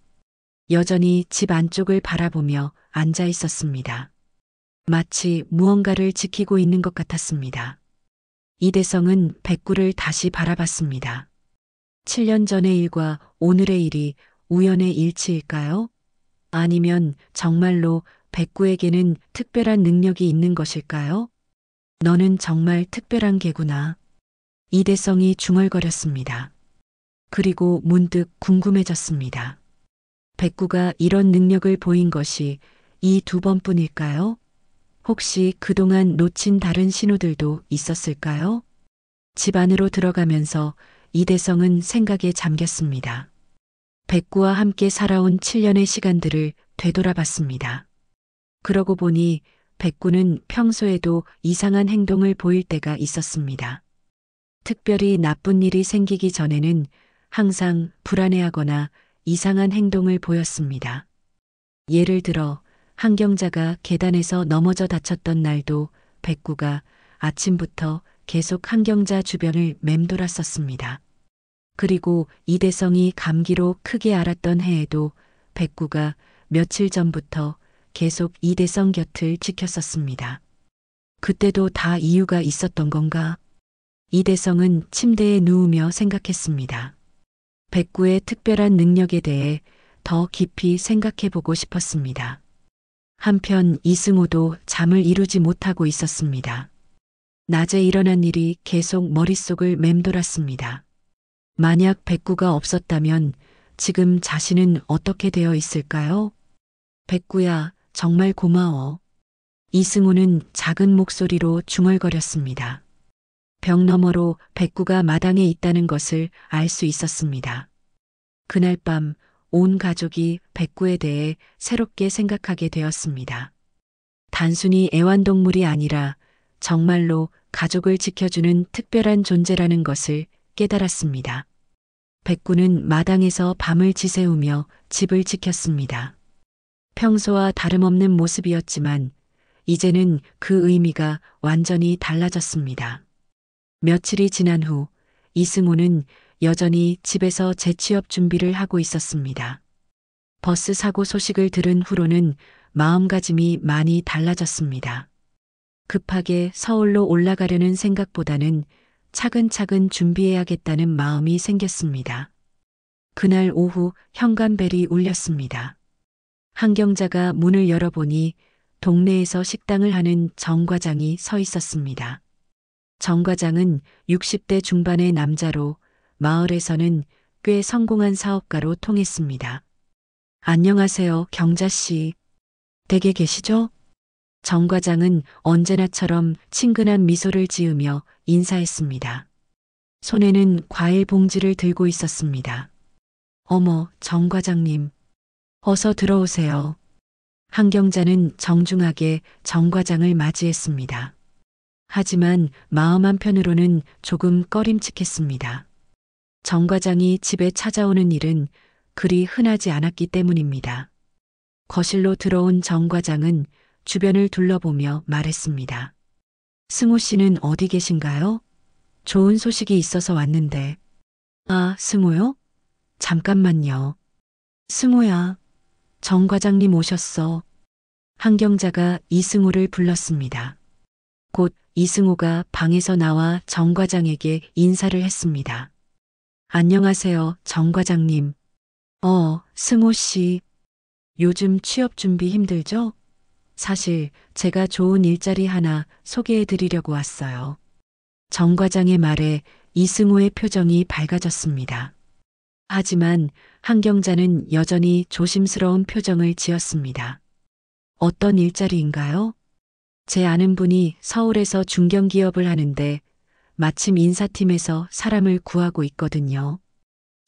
여전히 집 안쪽을 바라보며 앉아 있었습니다. 마치 무언가를 지키고 있는 것 같았습니다. 이대성은 백구를 다시 바라봤습니다. 7년 전의 일과 오늘의 일이 우연의 일치일까요? 아니면 정말로 백구에게는 특별한 능력이 있는 것일까요? 너는 정말 특별한 개구나. 이대성이 중얼거렸습니다. 그리고 문득 궁금해졌습니다. 백구가 이런 능력을 보인 것이 이 두 번뿐일까요? 혹시 그동안 놓친 다른 신호들도 있었을까요? 집 안으로 들어가면서 이대성은 생각에 잠겼습니다. 백구와 함께 살아온 7년의 시간들을 되돌아봤습니다. 그러고 보니 백구는 평소에도 이상한 행동을 보일 때가 있었습니다. 특별히 나쁜 일이 생기기 전에는 항상 불안해하거나 이상한 행동을 보였습니다. 예를 들어 한경자가 계단에서 넘어져 다쳤던 날도 백구가 아침부터 계속 한경자 주변을 맴돌았었습니다. 그리고 이대성이 감기로 크게 앓았던 해에도 백구가 며칠 전부터 계속 이대성 곁을 지켰었습니다. 그때도 다 이유가 있었던 건가? 이대성은 침대에 누우며 생각했습니다. 백구의 특별한 능력에 대해 더 깊이 생각해 보고 싶었습니다. 한편 이승우도 잠을 이루지 못하고 있었습니다. 낮에 일어난 일이 계속 머릿속을 맴돌았습니다. 만약 백구가 없었다면 지금 자신은 어떻게 되어 있을까요? 백구야, 정말 고마워. 이승우는 작은 목소리로 중얼거렸습니다. 벽 너머로 백구가 마당에 있다는 것을 알 수 있었습니다. 그날 밤 온 가족이 백구에 대해 새롭게 생각하게 되었습니다. 단순히 애완동물이 아니라 정말로 가족을 지켜주는 특별한 존재라는 것을 깨달았습니다. 백구는 마당에서 밤을 지새우며 집을 지켰습니다. 평소와 다름없는 모습이었지만 이제는 그 의미가 완전히 달라졌습니다. 며칠이 지난 후 이승우는 여전히 집에서 재취업 준비를 하고 있었습니다. 버스 사고 소식을 들은 후로는 마음가짐이 많이 달라졌습니다. 급하게 서울로 올라가려는 생각보다는 차근차근 준비해야겠다는 마음이 생겼습니다. 그날 오후 현관벨이 울렸습니다. 한경자가 문을 열어보니 동네에서 식당을 하는 정 과장이 서 있었습니다. 정 과장은 60대 중반의 남자로 마을에서는 꽤 성공한 사업가로 통했습니다. 안녕하세요, 경자 씨. 댁에 계시죠? 정 과장은 언제나처럼 친근한 미소를 지으며 인사했습니다. 손에는 과일 봉지를 들고 있었습니다. 어머, 정 과장님. 어서 들어오세요. 한경자는 정중하게 정 과장을 맞이했습니다. 하지만 마음 한편으로는 조금 꺼림칙했습니다. 정 과장이 집에 찾아오는 일은 그리 흔하지 않았기 때문입니다. 거실로 들어온 정 과장은 주변을 둘러보며 말했습니다. 승우 씨는 어디 계신가요? 좋은 소식이 있어서 왔는데. 아, 승우요? 잠깐만요. 승우야, 정 과장님 오셨어. 한경자가 이승우를 불렀습니다. 곧 이승우가 방에서 나와 정 과장에게 인사를 했습니다. 안녕하세요, 정 과장님. 승호 씨. 요즘 취업 준비 힘들죠? 사실 제가 좋은 일자리 하나 소개해 드리려고 왔어요. 정 과장의 말에 이승호의 표정이 밝아졌습니다. 하지만 한경자는 여전히 조심스러운 표정을 지었습니다. 어떤 일자리인가요? 제 아는 분이 서울에서 중견기업을 하는데 마침 인사팀에서 사람을 구하고 있거든요.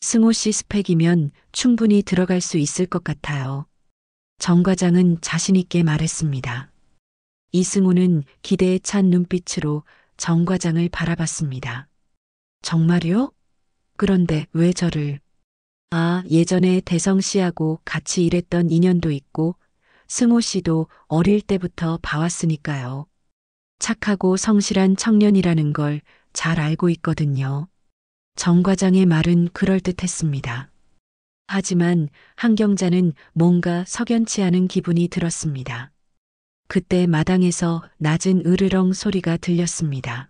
승호 씨 스펙이면 충분히 들어갈 수 있을 것 같아요. 정 과장은 자신있게 말했습니다. 이승호는 기대에 찬 눈빛으로 정 과장을 바라봤습니다. 정말요? 그런데 왜 저를? 예전에 대성 씨하고 같이 일했던 인연도 있고 승호 씨도 어릴 때부터 봐왔으니까요. 착하고 성실한 청년이라는 걸 잘 알고 있거든요. 정 과장의 말은 그럴듯했습니다. 하지만 한경자는 뭔가 석연치 않은 기분이 들었습니다. 그때 마당에서 낮은 으르렁 소리가 들렸습니다.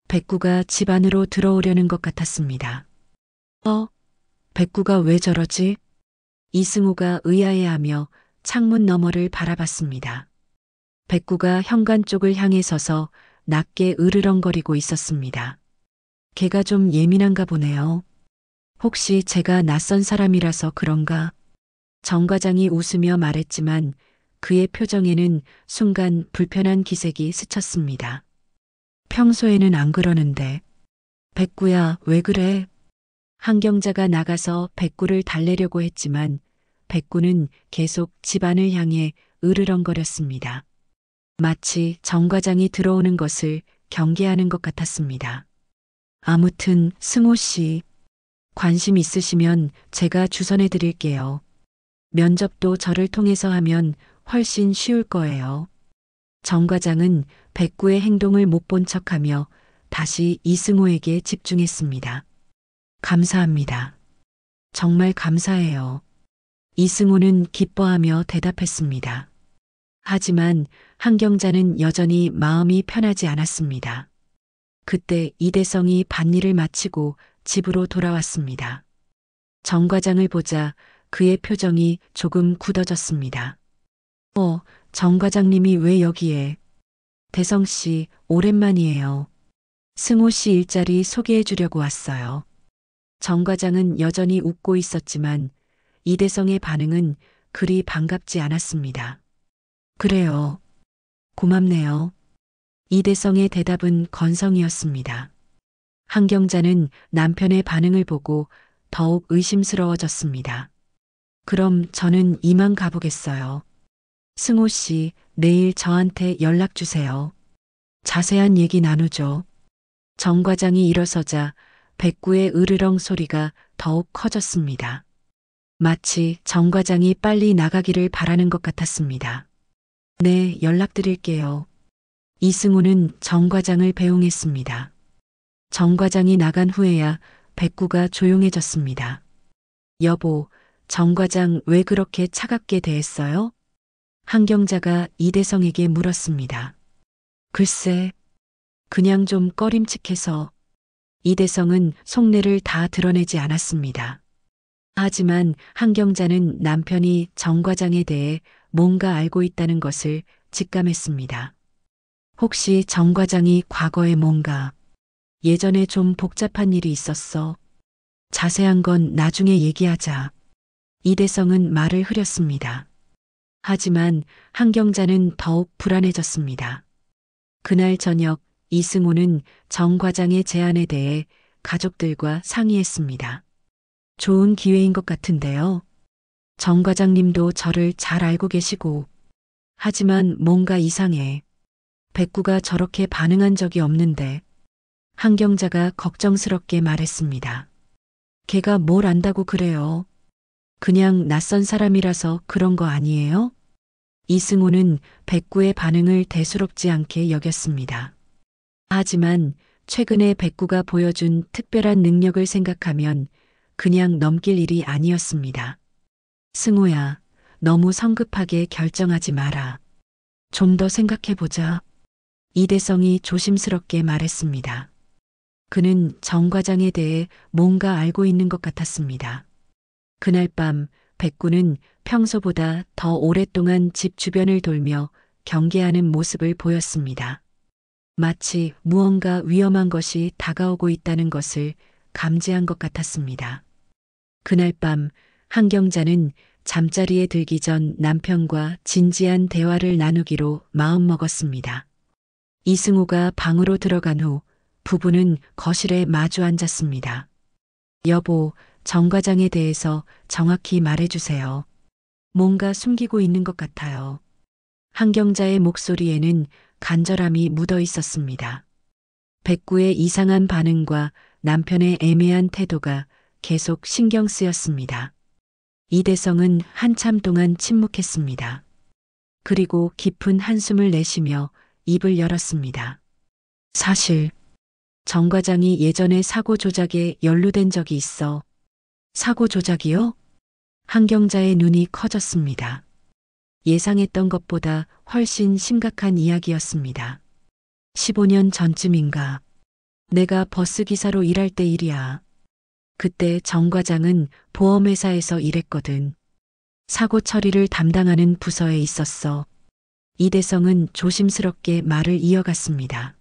백구가 집 안으로 들어오려는 것 같았습니다. 백구가 왜 저러지? 이승우가 의아해하며 창문 너머를 바라봤습니다. 백구가 현관 쪽을 향해 서서 낮게 으르렁거리고 있었습니다. 걔가 좀 예민한가 보네요. 혹시 제가 낯선 사람이라서 그런가? 정 과장이 웃으며 말했지만 그의 표정에는 순간 불편한 기색이 스쳤습니다. 평소에는 안 그러는데. 백구야, 왜 그래? 한경자가 나가서 백구를 달래려고 했지만 백구는 계속 집안을 향해 으르렁거렸습니다. 마치 정 과장이 들어오는 것을 경계하는 것 같았습니다. 아무튼 승호 씨, 관심 있으시면 제가 주선해 드릴게요. 면접도 저를 통해서 하면 훨씬 쉬울 거예요. 정 과장은 백구의 행동을 못 본 척하며 다시 이승호에게 집중했습니다. 감사합니다. 정말 감사해요. 이승호는 기뻐하며 대답했습니다. 하지만 한경자는 여전히 마음이 편하지 않았습니다. 그때 이대성이 밭일을 마치고 집으로 돌아왔습니다. 정 과장을 보자 그의 표정이 조금 굳어졌습니다. 정 과장님이 왜 여기에? 대성 씨, 오랜만이에요. 승호 씨 일자리 소개해 주려고 왔어요. 정 과장은 여전히 웃고 있었지만 이대성의 반응은 그리 반갑지 않았습니다. 그래요. 고맙네요. 이대성의 대답은 건성이었습니다. 한경자는 남편의 반응을 보고 더욱 의심스러워졌습니다. 그럼 저는 이만 가보겠어요. 승호 씨, 내일 저한테 연락 주세요. 자세한 얘기 나누죠. 정 과장이 일어서자 백구의 으르렁 소리가 더욱 커졌습니다. 마치 정 과장이 빨리 나가기를 바라는 것 같았습니다. 네, 연락드릴게요. 이승우는 정 과장을 배웅했습니다. 정 과장이 나간 후에야 백구가 조용해졌습니다. 여보, 정 과장 왜 그렇게 차갑게 대했어요? 한경자가 이대성에게 물었습니다. 글쎄, 그냥 좀 꺼림칙해서. 이대성은 속내를 다 드러내지 않았습니다. 하지만 한경자는 남편이 정 과장에 대해 뭔가 알고 있다는 것을 직감했습니다. 혹시 정 과장이 과거에 뭔가 예전에 좀 복잡한 일이 있었어. 자세한 건 나중에 얘기하자. 이대성은 말을 흐렸습니다. 하지만 한경자는 더욱 불안해졌습니다. 그날 저녁 이승우는 정 과장의 제안에 대해 가족들과 상의했습니다. 좋은 기회인 것 같은데요. 정 과장님도 저를 잘 알고 계시고. 하지만 뭔가 이상해. 백구가 저렇게 반응한 적이 없는데. 한경자가 걱정스럽게 말했습니다. 걔가 뭘 안다고 그래요. 그냥 낯선 사람이라서 그런 거 아니에요? 이승우는 백구의 반응을 대수롭지 않게 여겼습니다. 하지만 최근에 백구가 보여준 특별한 능력을 생각하면 그냥 넘길 일이 아니었습니다. 승우야, 너무 성급하게 결정하지 마라. 좀 더 생각해보자. 이대성이 조심스럽게 말했습니다. 그는 정 과장에 대해 뭔가 알고 있는 것 같았습니다. 그날 밤 백구는 평소보다 더 오랫동안 집 주변을 돌며 경계하는 모습을 보였습니다. 마치 무언가 위험한 것이 다가오고 있다는 것을 감지한 것 같았습니다. 그날 밤 한경자는 잠자리에 들기 전 남편과 진지한 대화를 나누기로 마음먹었습니다. 이승우가 방으로 들어간 후 부부는 거실에 마주 앉았습니다. 여보, 정 과장에 대해서 정확히 말해주세요. 뭔가 숨기고 있는 것 같아요. 한경자의 목소리에는 간절함이 묻어 있었습니다. 백구의 이상한 반응과 남편의 애매한 태도가 계속 신경 쓰였습니다. 이대성은 한참 동안 침묵했습니다. 그리고 깊은 한숨을 내쉬며 입을 열었습니다. 사실 정 과장이 예전에 사고 조작에 연루된 적이 있어. 사고 조작이요? 한경자의 눈이 커졌습니다. 예상했던 것보다 훨씬 심각한 이야기였습니다. 15년 전쯤인가. 내가 버스 기사로 일할 때 일이야. 그때 정 과장은 보험회사에서 일했거든. 사고 처리를 담당하는 부서에 있었어. 이대성은 조심스럽게 말을 이어갔습니다.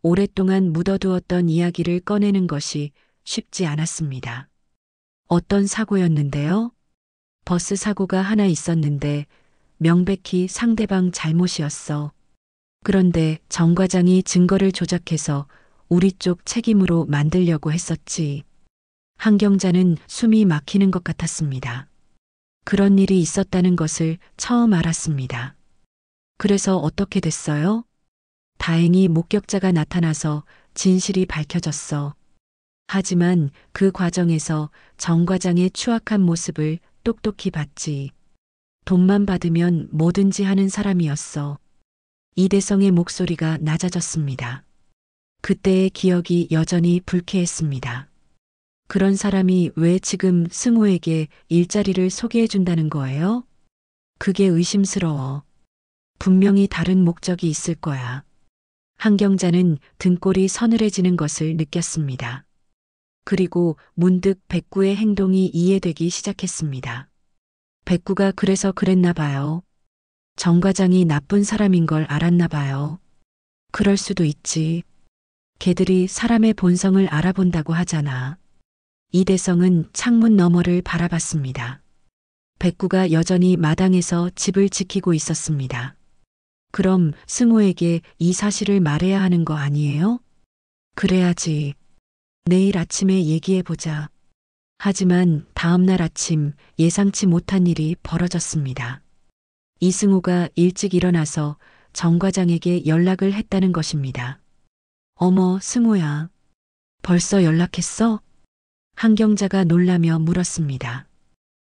오랫동안 묻어두었던 이야기를 꺼내는 것이 쉽지 않았습니다. 어떤 사고였는데요? 버스 사고가 하나 있었는데 명백히 상대방 잘못이었어. 그런데 정 과장이 증거를 조작해서 우리 쪽 책임으로 만들려고 했었지. 한경자는 숨이 막히는 것 같았습니다. 그런 일이 있었다는 것을 처음 알았습니다. 그래서 어떻게 됐어요? 다행히 목격자가 나타나서 진실이 밝혀졌어. 하지만 그 과정에서 정 과장의 추악한 모습을 똑똑히 봤지. 돈만 받으면 뭐든지 하는 사람이었어. 이대성의 목소리가 낮아졌습니다. 그때의 기억이 여전히 불쾌했습니다. 그런 사람이 왜 지금 승우에게 일자리를 소개해 준다는 거예요? 그게 의심스러워. 분명히 다른 목적이 있을 거야. 한경자는 등골이 서늘해지는 것을 느꼈습니다. 그리고 문득 백구의 행동이 이해되기 시작했습니다. 백구가 그래서 그랬나 봐요. 정 과장이 나쁜 사람인 걸 알았나 봐요. 그럴 수도 있지. 걔들이 사람의 본성을 알아본다고 하잖아. 이대성은 창문 너머를 바라봤습니다. 백구가 여전히 마당에서 집을 지키고 있었습니다. 그럼 승우에게 이 사실을 말해야 하는 거 아니에요? 그래야지. 내일 아침에 얘기해보자. 하지만 다음날 아침 예상치 못한 일이 벌어졌습니다. 이승우가 일찍 일어나서 정 과장에게 연락을 했다는 것입니다. 어머, 승우야. 벌써 연락했어? 한경자가 놀라며 물었습니다.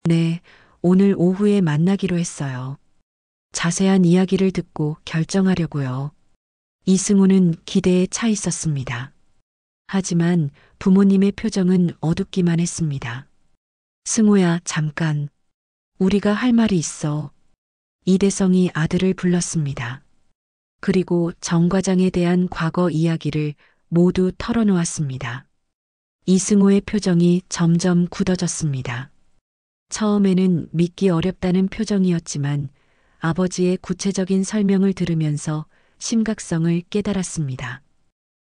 네, 오늘 오후에 만나기로 했어요. 자세한 이야기를 듣고 결정하려고요. 이승우는 기대에 차 있었습니다. 하지만 부모님의 표정은 어둡기만 했습니다. 승우야, 잠깐. 우리가 할 말이 있어. 이대성이 아들을 불렀습니다. 그리고 정 과장에 대한 과거 이야기를 모두 털어놓았습니다. 이승우의 표정이 점점 굳어졌습니다. 처음에는 믿기 어렵다는 표정이었지만 아버지의 구체적인 설명을 들으면서 심각성을 깨달았습니다.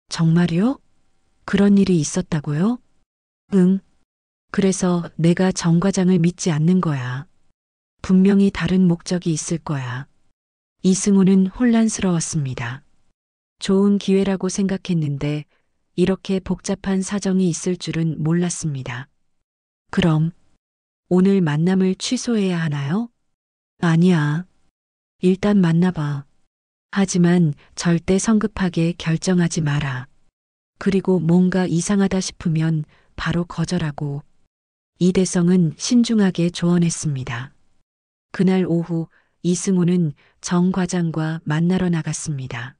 정말요? 그런 일이 있었다고요? 응. 그래서 내가 정 과장을 믿지 않는 거야. 분명히 다른 목적이 있을 거야. 이승우는 혼란스러웠습니다. 좋은 기회라고 생각했는데 이렇게 복잡한 사정이 있을 줄은 몰랐습니다. 그럼 오늘 만남을 취소해야 하나요? 아니야. 일단 만나봐. 하지만 절대 성급하게 결정하지 마라. 그리고 뭔가 이상하다 싶으면 바로 거절하고. 이대성은 신중하게 조언했습니다. 그날 오후 이승우는 정 과장과 만나러 나갔습니다.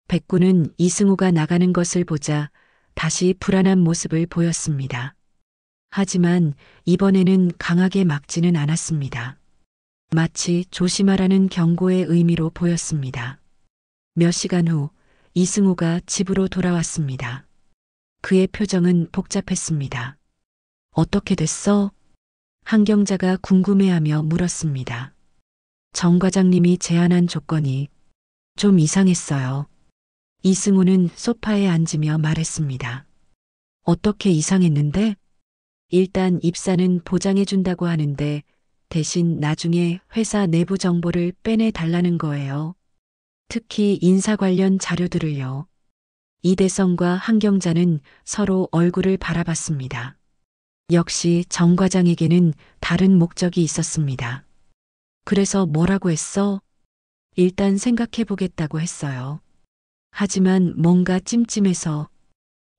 백구는 이승우가 나가는 것을 보자 다시 불안한 모습을 보였습니다. 하지만 이번에는 강하게 막지는 않았습니다. 마치 조심하라는 경고의 의미로 보였습니다. 몇 시간 후 이승우가 집으로 돌아왔습니다. 그의 표정은 복잡했습니다. 어떻게 됐어? 한경자가 궁금해하며 물었습니다. 정 과장님이 제안한 조건이 좀 이상했어요. 이승우는 소파에 앉으며 말했습니다. 어떻게 이상했는데? 일단 입사는 보장해준다고 하는데 대신 나중에 회사 내부 정보를 빼내 달라는 거예요. 특히 인사 관련 자료들을요. 이대성과 한경자는 서로 얼굴을 바라봤습니다. 역시 정 과장에게는 다른 목적이 있었습니다. 그래서 뭐라고 했어? 일단 생각해 보겠다고 했어요. 하지만 뭔가 찜찜해서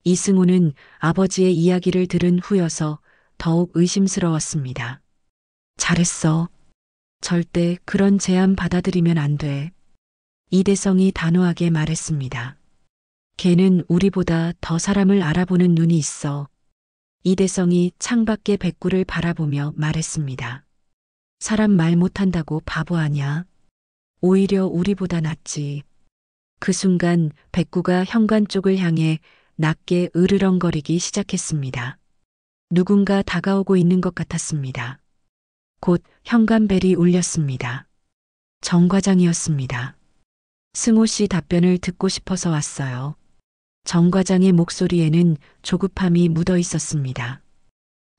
이승우는 아버지의 이야기를 들은 후여서 더욱 의심스러웠습니다. 잘했어. 절대 그런 제안 받아들이면 안 돼. 이대성이 단호하게 말했습니다. 걔는 우리보다 더 사람을 알아보는 눈이 있어. 이대성이 창밖의 백구를 바라보며 말했습니다. 사람 말 못한다고 바보 아냐? 오히려 우리보다 낫지. 그 순간 백구가 현관 쪽을 향해 낮게 으르렁거리기 시작했습니다. 누군가 다가오고 있는 것 같았습니다. 곧 현관벨이 울렸습니다. 정 과장이었습니다. 승호 씨 답변을 듣고 싶어서 왔어요. 정 과장의 목소리에는 조급함이 묻어 있었습니다.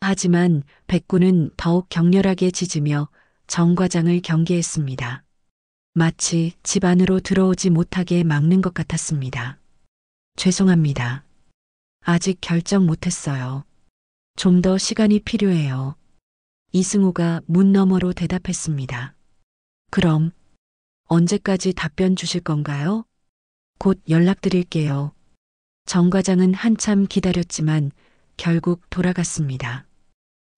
하지만 백구는 더욱 격렬하게 짖으며 정 과장을 경계했습니다. 마치 집 안으로 들어오지 못하게 막는 것 같았습니다. 죄송합니다. 아직 결정 못했어요. 좀 더 시간이 필요해요. 이승우가 문 너머로 대답했습니다. 그럼 언제까지 답변 주실 건가요? 곧 연락드릴게요. 정 과장은 한참 기다렸지만 결국 돌아갔습니다.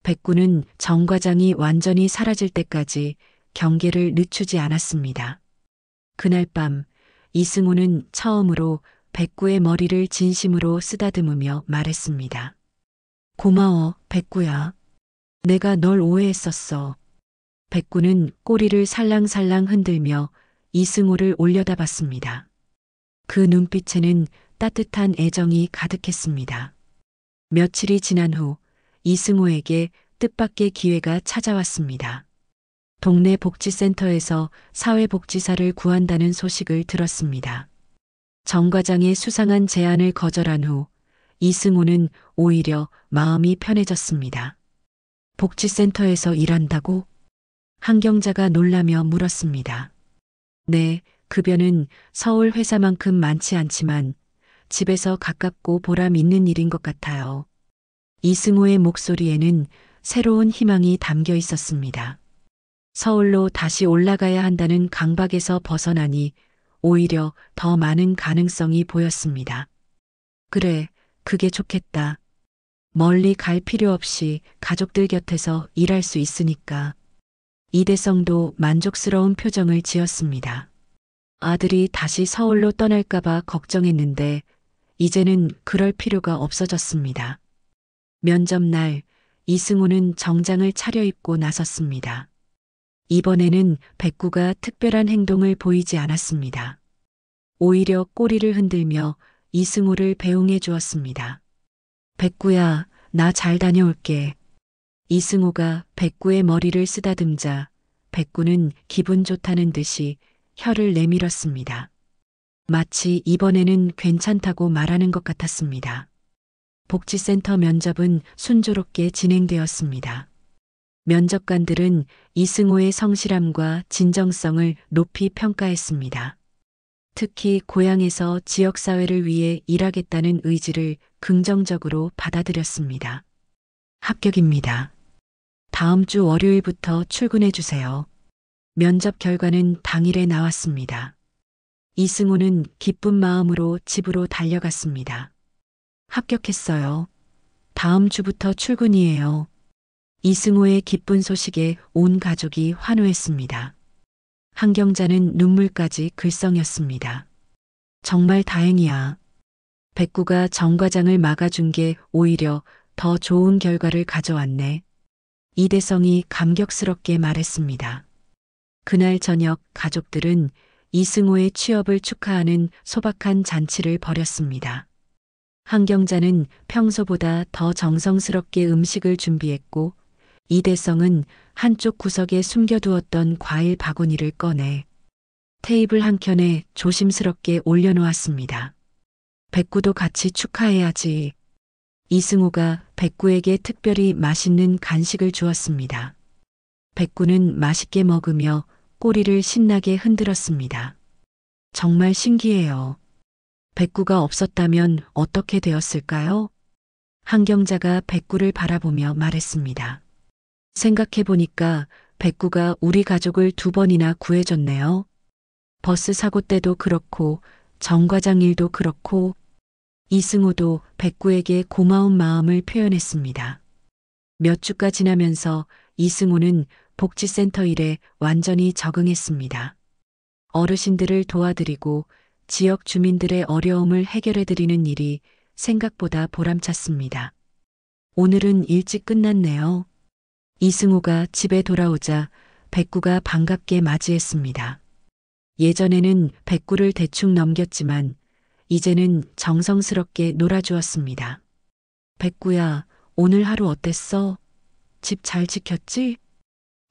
백구는 정 과장이 완전히 사라질 때까지 경계를 늦추지 않았습니다. 그날 밤 이승우는 처음으로 백구의 머리를 진심으로 쓰다듬으며 말했습니다. 고마워, 백구야. 내가 널 오해했었어. 백구는 꼬리를 살랑살랑 흔들며 이승우를 올려다봤습니다. 그 눈빛에는 따뜻한 애정이 가득했습니다. 며칠이 지난 후 이승우에게 뜻밖의 기회가 찾아왔습니다. 동네 복지센터에서 사회복지사를 구한다는 소식을 들었습니다. 정 과장의 수상한 제안을 거절한 후 이승우는 오히려 마음이 편해졌습니다. 복지센터에서 일한다고? 한경자가 놀라며 물었습니다. 네, 급여는 서울 회사만큼 많지 않지만 집에서 가깝고 보람 있는 일인 것 같아요. 이승우의 목소리에는 새로운 희망이 담겨 있었습니다. 서울로 다시 올라가야 한다는 강박에서 벗어나니 오히려 더 많은 가능성이 보였습니다. 그래, 그게 좋겠다. 멀리 갈 필요 없이 가족들 곁에서 일할 수 있으니까. 이대성도 만족스러운 표정을 지었습니다. 아들이 다시 서울로 떠날까봐 걱정했는데 이제는 그럴 필요가 없어졌습니다. 면접 날 이승우는 정장을 차려입고 나섰습니다. 이번에는 백구가 특별한 행동을 보이지 않았습니다. 오히려 꼬리를 흔들며 이승우를 배웅해 주었습니다. 백구야, 나 잘 다녀올게. 이승우가 백구의 머리를 쓰다듬자 백구는 기분 좋다는 듯이 혀를 내밀었습니다. 마치 이번에는 괜찮다고 말하는 것 같았습니다. 복지센터 면접은 순조롭게 진행되었습니다. 면접관들은 이승우의 성실함과 진정성을 높이 평가했습니다. 특히 고향에서 지역사회를 위해 일하겠다는 의지를 긍정적으로 받아들였습니다. 합격입니다. 다음 주 월요일부터 출근해 주세요. 면접 결과는 당일에 나왔습니다. 이승우는 기쁜 마음으로 집으로 달려갔습니다. 합격했어요. 다음 주부터 출근이에요. 이승우의 기쁜 소식에 온 가족이 환호했습니다. 한경자는 눈물까지 글썽였습니다. 정말 다행이야. 백구가 정 과장을 막아준 게 오히려 더 좋은 결과를 가져왔네. 이대성이 감격스럽게 말했습니다. 그날 저녁 가족들은 이승우의 취업을 축하하는 소박한 잔치를 벌였습니다. 한경자는 평소보다 더 정성스럽게 음식을 준비했고 이대성은 한쪽 구석에 숨겨두었던 과일 바구니를 꺼내 테이블 한켠에 조심스럽게 올려놓았습니다. 백구도 같이 축하해야지. 이승우가 백구에게 특별히 맛있는 간식을 주었습니다. 백구는 맛있게 먹으며 꼬리를 신나게 흔들었습니다. 정말 신기해요. 백구가 없었다면 어떻게 되었을까요? 한경자가 백구를 바라보며 말했습니다. 생각해보니까 백구가 우리 가족을 2번이나 구해줬네요. 버스 사고 때도 그렇고 정과장 일도 그렇고. 이승우도 백구에게 고마운 마음을 표현했습니다. 몇 주가 지나면서 이승우는 복지센터 일에 완전히 적응했습니다. 어르신들을 도와드리고 지역 주민들의 어려움을 해결해드리는 일이 생각보다 보람찼습니다. 오늘은 일찍 끝났네요. 이승우가 집에 돌아오자 백구가 반갑게 맞이했습니다. 예전에는 백구를 대충 넘겼지만 이제는 정성스럽게 놀아주었습니다. 백구야, 오늘 하루 어땠어? 집 잘 지켰지?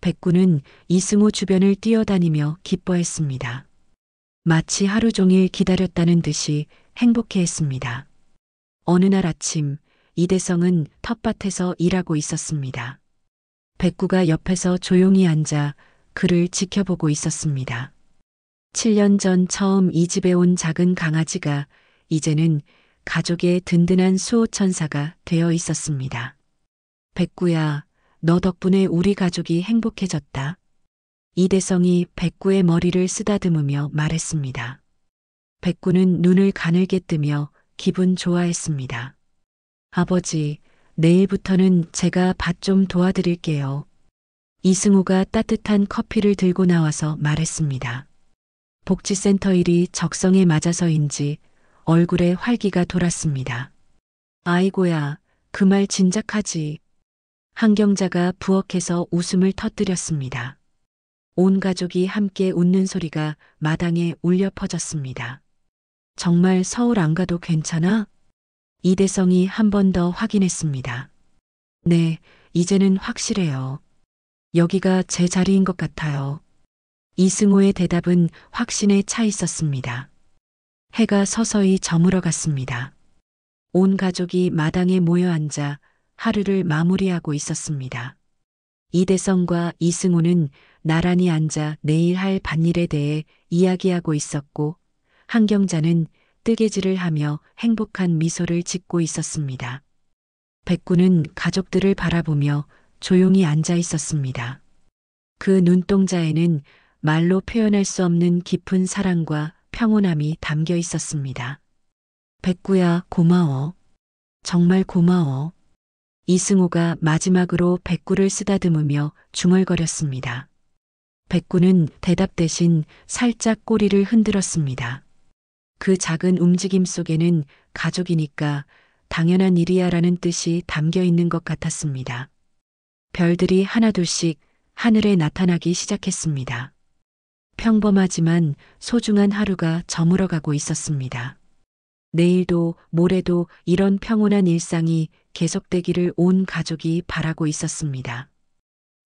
백구는 이승우 주변을 뛰어다니며 기뻐했습니다. 마치 하루 종일 기다렸다는 듯이 행복해했습니다. 어느 날 아침, 이대성은 텃밭에서 일하고 있었습니다. 백구가 옆에서 조용히 앉아 그를 지켜보고 있었습니다. 7년 전 처음 이 집에 온 작은 강아지가 이제는 가족의 든든한 수호천사가 되어 있었습니다. 백구야, 너 덕분에 우리 가족이 행복해졌다. 이대성이 백구의 머리를 쓰다듬으며 말했습니다. 백구는 눈을 가늘게 뜨며 기분 좋아했습니다. 아버지, 내일부터는 제가 밭 좀 도와드릴게요. 이승우가 따뜻한 커피를 들고 나와서 말했습니다. 복지센터 일이 적성에 맞아서인지 얼굴에 활기가 돌았습니다. 아이고야, 그 말 진작하지. 한경자가 부엌에서 웃음을 터뜨렸습니다. 온 가족이 함께 웃는 소리가 마당에 울려 퍼졌습니다. 정말 서울 안 가도 괜찮아? 이대성이 한 번 더 확인했습니다. 네, 이제는 확실해요. 여기가 제 자리인 것 같아요. 이승우의 대답은 확신에 차 있었습니다. 해가 서서히 저물어 갔습니다. 온 가족이 마당에 모여 앉아 하루를 마무리하고 있었습니다. 이대성과 이승우는 나란히 앉아 내일 할 밭일에 대해 이야기하고 있었고, 한경자는 뜨개질을 하며 행복한 미소를 짓고 있었습니다. 백구는 가족들을 바라보며 조용히 앉아 있었습니다. 그 눈동자에는 말로 표현할 수 없는 깊은 사랑과 평온함이 담겨 있었습니다. 백구야, 고마워. 정말 고마워. 이승우가 마지막으로 백구를 쓰다듬으며 중얼거렸습니다. 백구는 대답 대신 살짝 꼬리를 흔들었습니다. 그 작은 움직임 속에는 가족이니까 당연한 일이야라는 뜻이 담겨 있는 것 같았습니다. 별들이 하나둘씩 하늘에 나타나기 시작했습니다. 평범하지만 소중한 하루가 저물어가고 있었습니다. 내일도 모레도 이런 평온한 일상이 계속되기를 온 가족이 바라고 있었습니다.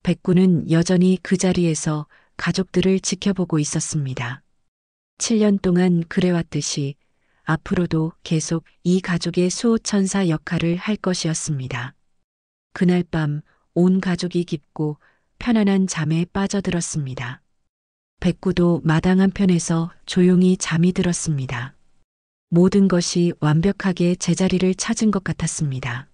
백구는 여전히 그 자리에서 가족들을 지켜보고 있었습니다. 7년 동안 그래왔듯이 앞으로도 계속 이 가족의 수호천사 역할을 할 것이었습니다. 그날 밤 온 가족이 깊고 편안한 잠에 빠져들었습니다. 백구도 마당 한편에서 조용히 잠이 들었습니다. 모든 것이 완벽하게 제자리를 찾은 것 같았습니다.